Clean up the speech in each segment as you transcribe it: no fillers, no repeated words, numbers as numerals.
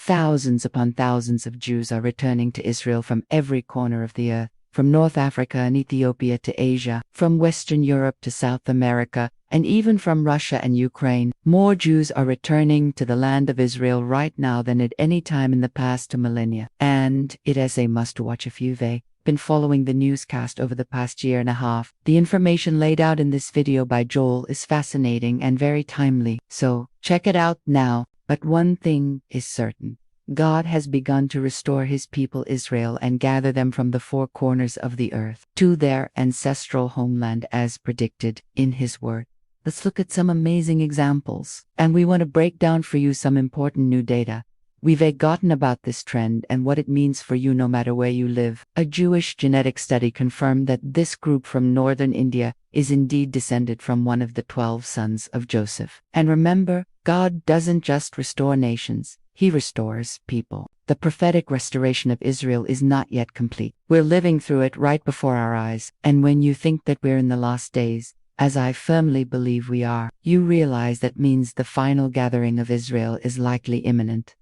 Thousands upon thousands of Jews are returning to Israel from every corner of the earth, from North Africa and Ethiopia to Asia, from Western Europe to South America, and even from Russia and Ukraine. More Jews are returning to the land of Israel right now than at any time in the past 2 millennia. And it is a must-watch if you've been following the newscast over the past year and a half. The information laid out in this video by Joel is fascinating and very timely, so check it out now. But one thing is certain. God has begun to restore his people Israel and gather them from the four corners of the earth to their ancestral homeland as predicted in his word. Let's look at some amazing examples. And we want to break down for you some important new data. We've gotten about this trend and what it means for you no matter where you live. A Jewish genetic study confirmed that this group from northern India is indeed descended from one of the 12 sons of Joseph. And remember, God doesn't just restore nations, he restores people. The prophetic restoration of Israel is not yet complete. We're living through it right before our eyes. And when you think that we're in the last days, as I firmly believe we are, you realize that means the final gathering of Israel is likely imminent.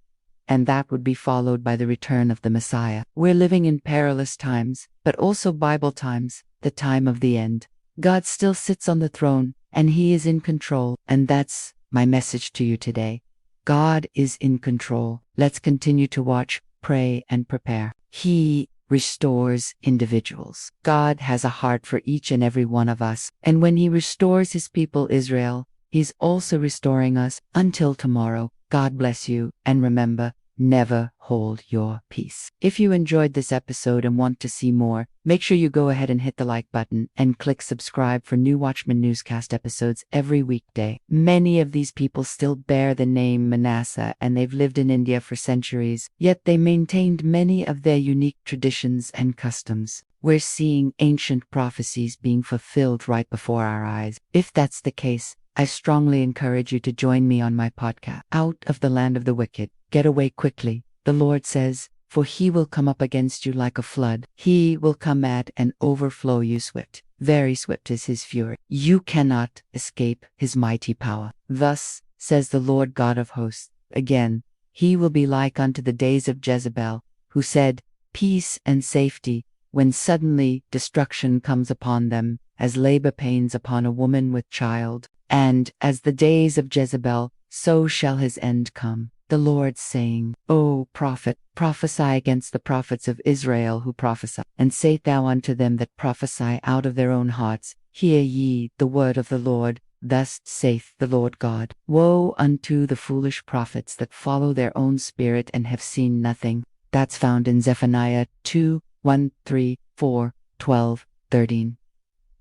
And that would be followed by the return of the Messiah. We're living in perilous times, but also Bible times, the time of the end. God still sits on the throne, and he is in control, and that's my message to you today. God is in control. Let's continue to watch, pray, and prepare. He restores individuals. God has a heart for each and every one of us, and when he restores his people Israel, he's also restoring us. Until tomorrow, God bless you, and remember, never hold your peace. If you enjoyed this episode and want to see more, make sure you go ahead and hit the like button and click subscribe for new Watchman Newscast episodes every weekday. Many of these people still bear the name Manasseh and they've lived in India for centuries, yet they maintained many of their unique traditions and customs. We're seeing ancient prophecies being fulfilled right before our eyes. If that's the case, I strongly encourage you to join me on my podcast, Out of the Land of the Wicked. Get away quickly, the Lord says, for he will come up against you like a flood. He will come at and overflow you swift. Very swift is his fury. You cannot escape his mighty power. Thus says the Lord God of hosts. Again, he will be like unto the days of Jezebel, who said, peace and safety, when suddenly destruction comes upon them, as labor pains upon a woman with child. And as the days of Jezebel, so shall his end come. The Lord saying, O prophet, prophesy against the prophets of Israel who prophesy, and say thou unto them that prophesy out of their own hearts, hear ye the word of the Lord. Thus saith the Lord God, woe unto the foolish prophets that follow their own spirit and have seen nothing. That's found in Zephaniah 2, 1, 3, 4, 12, 13.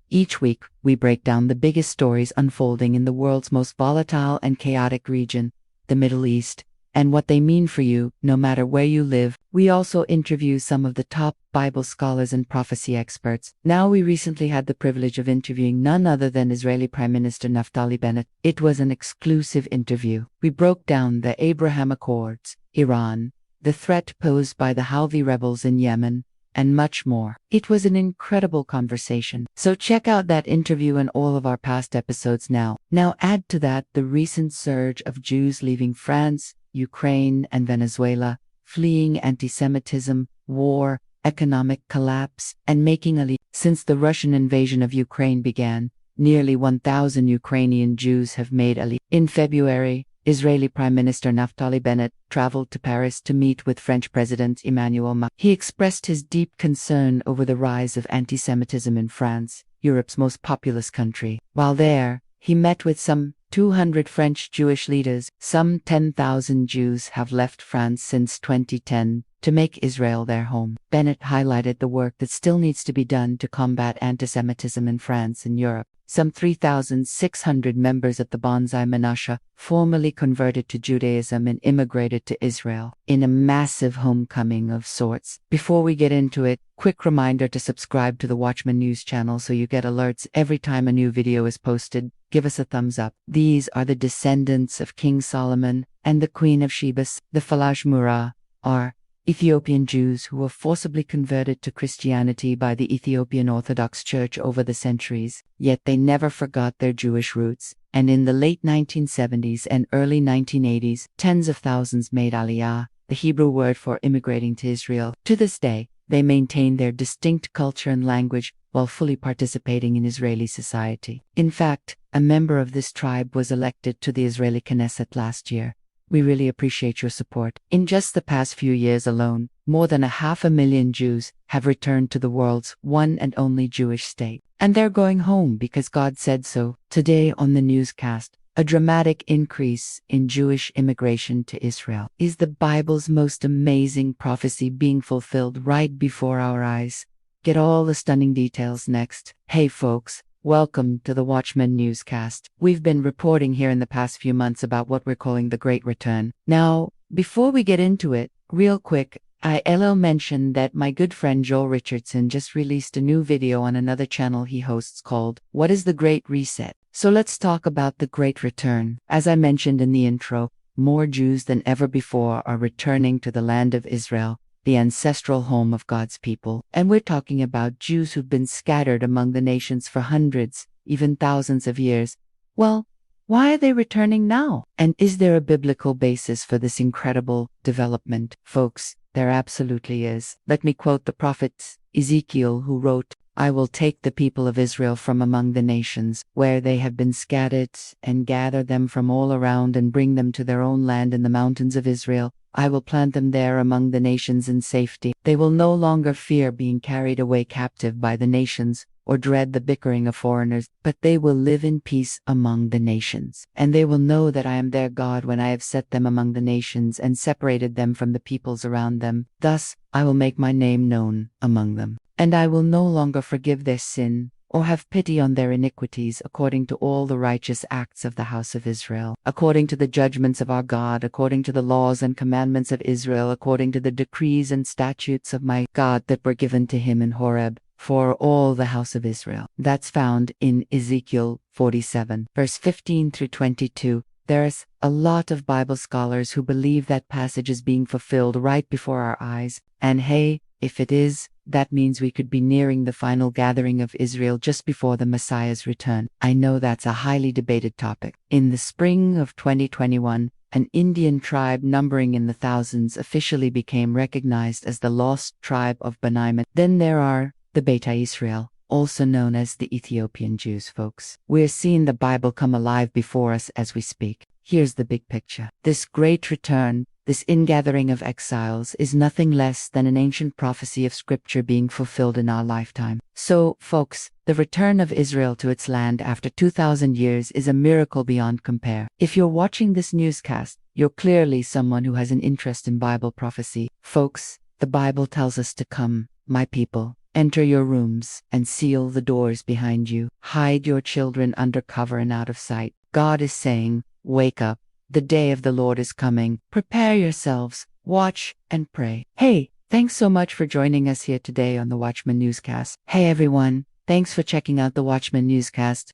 Each week, we break down the biggest stories unfolding in the world's most volatile and chaotic region, the Middle East, and what they mean for you, no matter where you live. We also interview some of the top Bible scholars and prophecy experts. Now, we recently had the privilege of interviewing none other than Israeli Prime Minister Naftali Bennett. It was an exclusive interview. We broke down the Abraham Accords, Iran, the threat posed by the Houthi rebels in Yemen, and much more. It was an incredible conversation. So check out that interview and all of our past episodes now. Now add to that the recent surge of Jews leaving France, Ukraine, and Venezuela, fleeing anti-Semitism, war, economic collapse, and making Aliyah. Since the Russian invasion of Ukraine began, nearly 1,000 Ukrainian Jews have made Aliyah. In February, Israeli Prime Minister Naftali Bennett traveled to Paris to meet with French President Emmanuel Macron. He expressed his deep concern over the rise of anti-Semitism in France, Europe's most populous country. While there, he met with some 200 French Jewish leaders. Some 10,000 Jews have left France since 2010 to make Israel their home. Bennett highlighted the work that still needs to be done to combat anti-Semitism in France and Europe. Some 3,600 members of the Bonsai Manasseh formerly converted to Judaism and immigrated to Israel in a massive homecoming of sorts. Before we get into it, quick reminder to subscribe to the Watchman News channel so you get alerts every time a new video is posted. Give us a thumbs up. These are the descendants of King Solomon and the Queen of Sheba. The Falaj Murrah are Ethiopian Jews who were forcibly converted to Christianity by the Ethiopian Orthodox Church over the centuries, yet they never forgot their Jewish roots, and in the late 1970s and early 1980s, tens of thousands made Aliyah, the Hebrew word for immigrating to Israel. To this day, they maintain their distinct culture and language while fully participating in Israeli society. In fact, a member of this tribe was elected to the Israeli Knesset last year. We really appreciate your support. In just the past few years alone, more than 500,000 Jews have returned to the world's one and only Jewish state. And they're going home because God said so. Today on the newscast, a dramatic increase in Jewish immigration to Israel. Is the Bible's most amazing prophecy being fulfilled right before our eyes? Get all the stunning details next. Hey folks, welcome to the Watchman newscast. We've been reporting here in the past few months about what we're calling the Great Return. Now, before we get into it, real quick, I'll mention that my good friend Joel Richardson just released a new video on another channel he hosts called What is the Great Reset? So let's talk about the Great Return. As I mentioned in the intro, more Jews than ever before are returning to the land of Israel, the ancestral home of God's people. And we're talking about Jews who've been scattered among the nations for hundreds, even thousands of years. Well, why are they returning now? And is there a biblical basis for this incredible development? Folks, there absolutely is. Let me quote the prophet Ezekiel, who wrote, "I will take the people of Israel from among the nations, where they have been scattered, and gather them from all around and bring them to their own land in the mountains of Israel. I will plant them there among the nations in safety. They will no longer fear being carried away captive by the nations, or dread the bickering of foreigners, but they will live in peace among the nations. And they will know that I am their God when I have set them among the nations and separated them from the peoples around them. Thus I will make my name known among them. And I will no longer forgive their sin, or have pity on their iniquities, according to all the righteous acts of the house of Israel, according to the judgments of our God, according to the laws and commandments of Israel, according to the decrees and statutes of my God that were given to him in Horeb, for all the house of Israel." That's found in Ezekiel 47, verse 15 through 22. There's a lot of Bible scholars who believe that passage is being fulfilled right before our eyes. And hey, if it is, that means we could be nearing the final gathering of Israel just before the Messiah's return. I know that's a highly debated topic. In the spring of 2021, an Indian tribe numbering in the thousands officially became recognized as the lost tribe of Benjamin. Then there are the Beta Israel, also known as the Ethiopian Jews, folks. We're seeing the Bible come alive before us as we speak. Here's the big picture. This great return, this ingathering of exiles, is nothing less than an ancient prophecy of Scripture being fulfilled in our lifetime. So, folks, the return of Israel to its land after 2,000 years is a miracle beyond compare. If you're watching this newscast, you're clearly someone who has an interest in Bible prophecy. Folks, the Bible tells us to come, my people. Enter your rooms and seal the doors behind you. Hide your children under cover and out of sight. God is saying, wake up. The day of the Lord is coming. Prepare yourselves, watch, and pray. Hey, thanks so much for joining us here today on the Watchman Newscast. Hey everyone, thanks for checking out the Watchman Newscast.